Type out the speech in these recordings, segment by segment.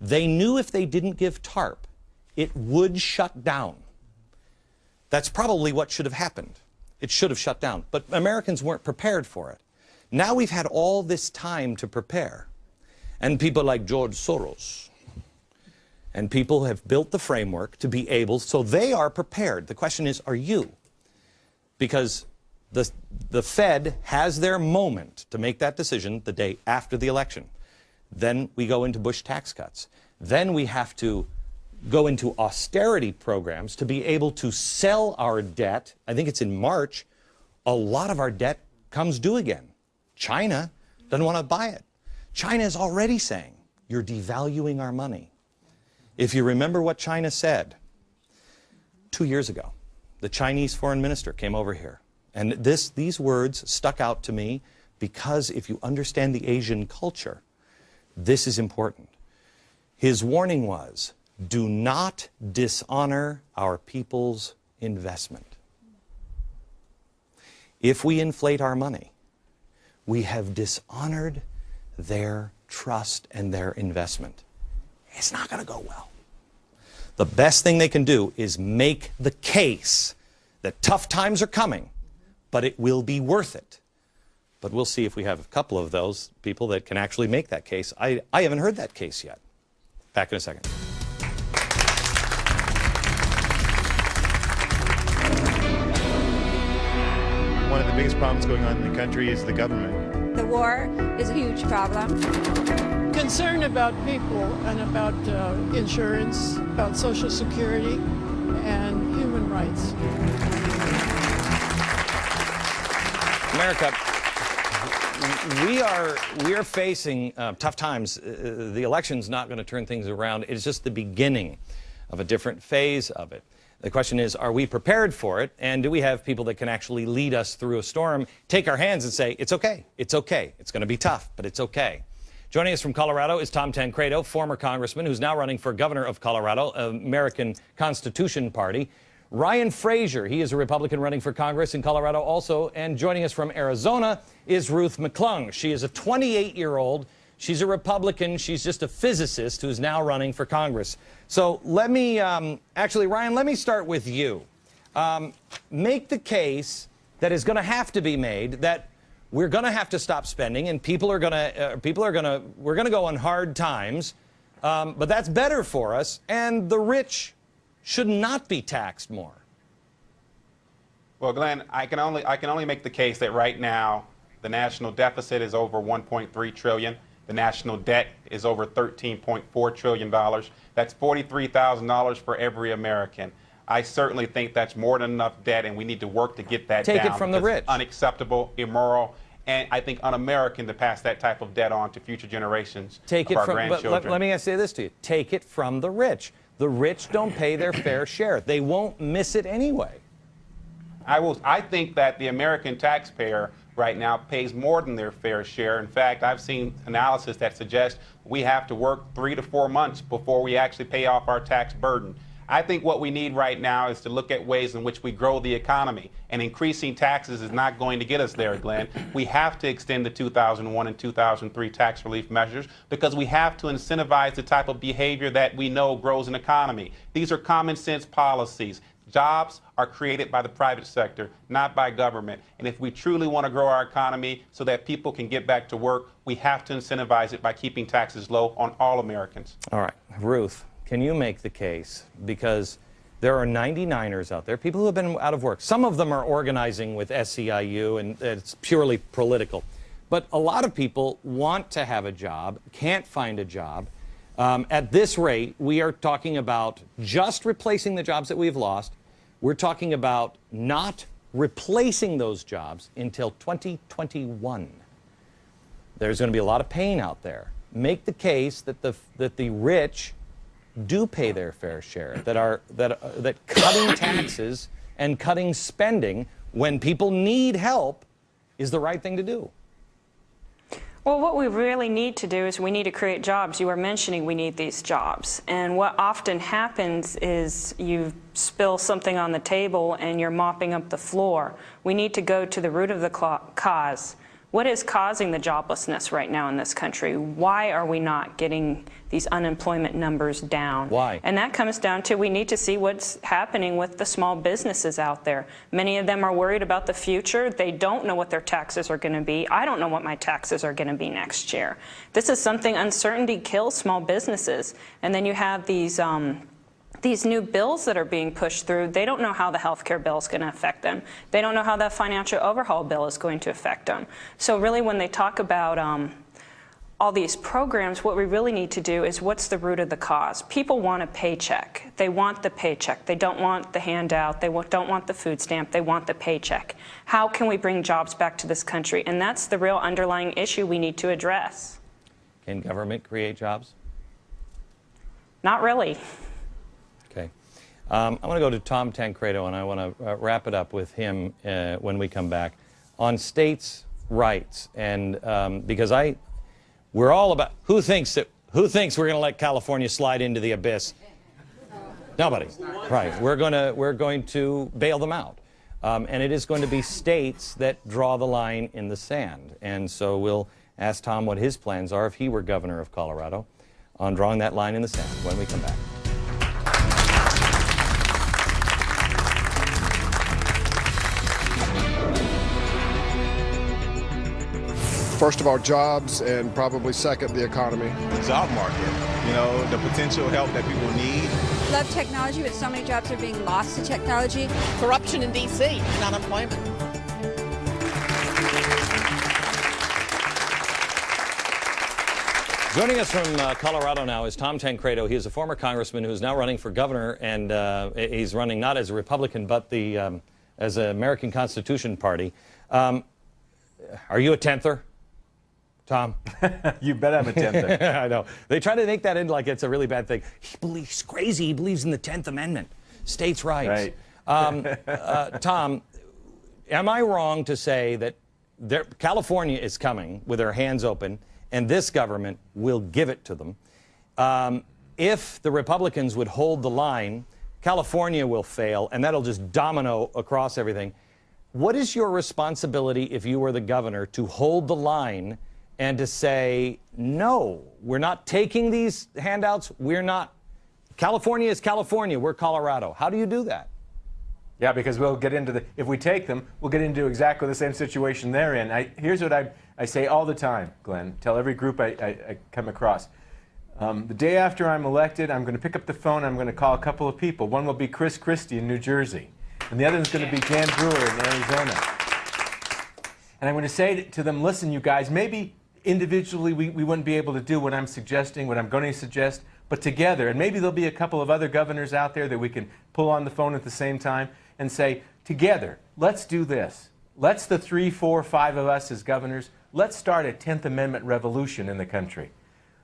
They knew if they didn't give TARP, it would shut down. That's probably what should have happened. It should have shut down. But Americans weren't prepared for it. Now we've had all this time to prepare. And people like George Soros and people have built the framework to be able, so they are prepared. The question is, are you? Because the Fed has their moment to make that decision the day after the election. Then we go into Bush tax cuts. Then we have to go into austerity programs to be able to sell our debt. I think it's in March. A lot of our debt comes due again. China doesn't want to buy it. China is already saying, you're devaluing our money. If you remember what China said 2 years ago, the Chinese foreign minister came over here. And these words stuck out to me because if you understand the Asian culture, this is important. His warning was, do not dishonor our people's investment. If we inflate our money, we have dishonored their trust and their investment. It's not going to go well. The best thing they can do is make the case that tough times are coming, but it will be worth it. But we'll see if we have a couple of those people that can actually make that case. I haven't heard that case yet. Back in a second. One of the biggest problems going on in the country is the government. The war is a huge problem. Concerned about people and about insurance, about Social Security and human rights. America, we are facing tough times. The election's not going to turn things around. It's just the beginning of a different phase of it. The question is, are we prepared for it? And do we have people that can actually lead us through a storm, take our hands and say, it's okay, it's okay. It's going to be tough, but it's okay. Joining us from Colorado is Tom Tancredo, former congressman who's now running for governor of Colorado, American Constitution Party. Ryan Frazier, he is a Republican running for Congress in Colorado also. And joining us from Arizona is Ruth McClung. She is a 28-year-old. She's a Republican. She's just a physicist who's now running for Congress. So let me, actually, Ryan, let me start with you. Make the case that is going to have to be made that we're going to have to stop spending and we're going to go on hard times, but that's better for us, and the rich should not be taxed more. Well, Glenn, I can only make the case that right now the national deficit is over $1.3 trillion. The national debt is over $13.4 trillion. That's $43,000 for every American. I certainly think that's more than enough debt, and we need to work to get that down. Take it from the rich. It's unacceptable, immoral, and I think un-American to pass that type of debt on to future generations of our grandchildren. But let me say this to you. Take it from the rich. The rich don't pay their fair share. They won't miss it anyway. I think that the American taxpayer right now pays more than their fair share. In fact, I've seen analysis that suggests we have to work 3 to 4 months before we actually pay off our tax burden. I think what we need right now is to look at ways in which we grow the economy, and increasing taxes is not going to get us there, Glenn. We have to extend the 2001 and 2003 tax relief measures because we have to incentivize the type of behavior that we know grows an economy. These are common sense policies. Jobs are created by the private sector, not by government. And if we truly want to grow our economy so that people can get back to work, we have to incentivize it by keeping taxes low on all Americans. All right. Ruth, can you make the case? Because there are 99ers out there, people who have been out of work. Some of them are organizing with SEIU, and it's purely political. But a lot of people want to have a job, can't find a job. At this rate, we are talking about just replacing the jobs that we've lost. We're talking about not replacing those jobs until 2021. There's going to be a lot of pain out there. Make the case that the rich do pay their fair share, that cutting taxes and cutting spending when people need help is the right thing to do. Well, what we really need to do is we need to create jobs. You were mentioning we need these jobs. And what often happens is you spill something on the table and you're mopping up the floor. We need to go to the root of the cause. What is causing the joblessness right now in this country? Why are we not getting these unemployment numbers down? Why? And that comes down to we need to see what's happening with the small businesses out there. Many of them are worried about the future. They don't know what their taxes are going to be. I don't know what my taxes are going to be next year. This is something, uncertainty kills small businesses. And then you have these new bills that are being pushed through. They don't know how the health care bill is going to affect them. They don't know how the financial overhaul bill is going to affect them. So really, when they talk about all these programs, what we really need to do is what's the root of the cause. People want a paycheck. They want the paycheck. They don't want the handout. They don't want the food stamp. They want the paycheck. How can we bring jobs back to this country? And that's the real underlying issue we need to address. Can government create jobs? Not really. Okay. I want to go to Tom Tancredo, and I want to wrap it up with him when we come back on states' rights, and because we're all about who thinks we're going to let California slide into the abyss. Nobody. Right. We're going to bail them out, and it is going to be states that draw the line in the sand. And so we'll ask Tom what his plans are if he were governor of Colorado on drawing that line in the sand when we come back. First of all, jobs, and probably second, the economy. The job market, you know, the potential help that people need. Love technology, but so many jobs are being lost to technology. Corruption in D.C. and unemployment. Joining us from Colorado now is Tom Tancredo. He is a former congressman who is now running for governor, and he's running not as a Republican but as an American Constitution Party. Are you a tenther, Tom? You bet I'm a tenther. I know. They try to make that into like it's a really bad thing. He's crazy. He believes in the 10th Amendment, states' rights. Right. Tom, am I wrong to say that California is coming with their hands open, and this government will give it to them? If the Republicans would hold the line, California will fail, and that'll just domino across everything. What is your responsibility if you were the governor to hold the line and to say, no, we're not taking these handouts. We're not. California is California. We're Colorado. How do you do that? Yeah, because we'll get into if we take them, we'll get into exactly the same situation they're in. Here's what I say all the time, Glenn. Tell every group I come across. The day after I'm elected, I'm going to pick up the phone. I'm going to call a couple of people. One will be Chris Christie in New Jersey, and the other is going to be Dan Brewer in Arizona. And I'm going to say to them, listen, you guys, maybe individually we wouldn't be able to do what I'm suggesting, what I'm going to suggest, but together, and maybe there'll be a couple of other governors out there that we can pull on the phone at the same time and say, together, let's do this. Let's the 3, 4, 5 of us as governors, let's start a 10th Amendment revolution in the country.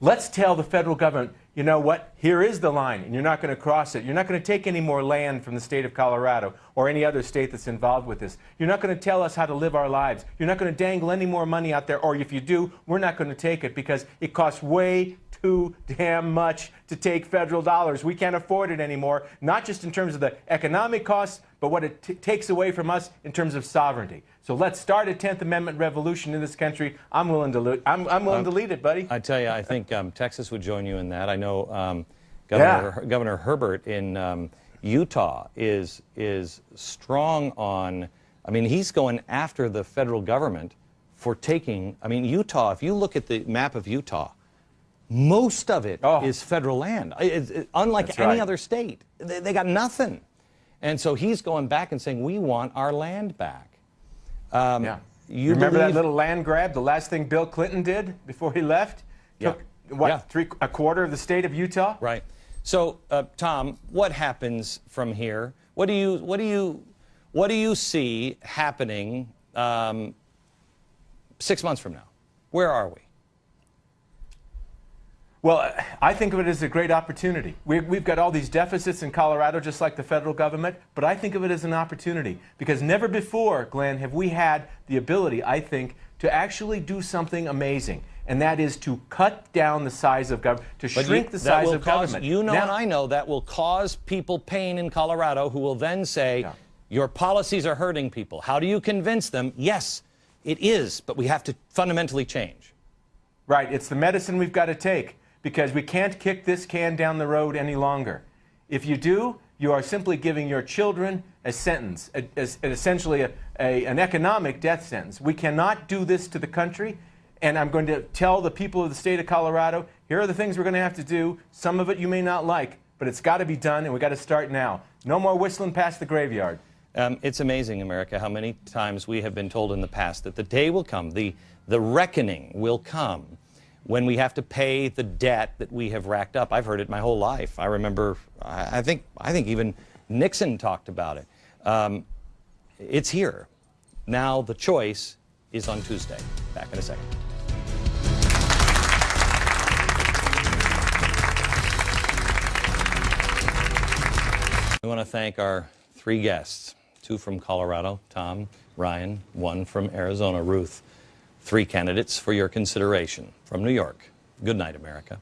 Let's tell the federal government, you know what, here is the line, and you're not going to cross it. You're not going to take any more land from the state of Colorado or any other state that's involved with this. You're not going to tell us how to live our lives. You're not going to dangle any more money out there, or if you do, we're not going to take it because it costs way too damn much to take federal dollars. We can't afford it anymore, not just in terms of the economic costs, but what it takes away from us in terms of sovereignty. So let's start a 10th Amendment revolution in this country. I'm willing to lead it, buddy. I tell you, I think Texas would join you in that. I know Governor Herbert in Utah is strong on, I mean, he's going after the federal government for taking, I mean, Utah, if you look at the map of Utah, most of it is federal land. Unlike any other state. They got nothing. And so he's going back and saying, we want our land back. You remember that little land grab, the last thing Bill Clinton did before he left? Took, a quarter of the state of Utah? Right. So, Tom, what happens from here? What do you see happening 6 months from now? Where are we? Well, I think of it as a great opportunity. We've got all these deficits in Colorado, just like the federal government, but I think of it as an opportunity because never before, Glenn, have we had the ability, I think, to actually do something amazing, and that is to cut down the size of government, to shrink the size of government. You know, and I know that will cause people pain in Colorado who will then say, your policies are hurting people. How do you convince them? Yes, It is, but we have to fundamentally change. Right. It's the medicine we've got to take, because we can't kick this can down the road any longer. If you do, you are simply giving your children a sentence, essentially an economic death sentence. We cannot do this to the country, and I'm going to tell the people of the state of Colorado, here are the things we're going to have to do. Some of it you may not like, but it's got to be done, and we've got to start now. No more whistling past the graveyard. It's amazing, America, how many times we have been told in the past that the day will come, the reckoning will come, when we have to pay the debt that we have racked up. I've heard it my whole life. I remember, I think even Nixon talked about it. It's here. Now the choice is on Tuesday. Back in a second. We want to thank our 3 guests, 2 from Colorado, Tom, Ryan, 1 from Arizona, Ruth. 3 candidates for your consideration. From New York, good night, America.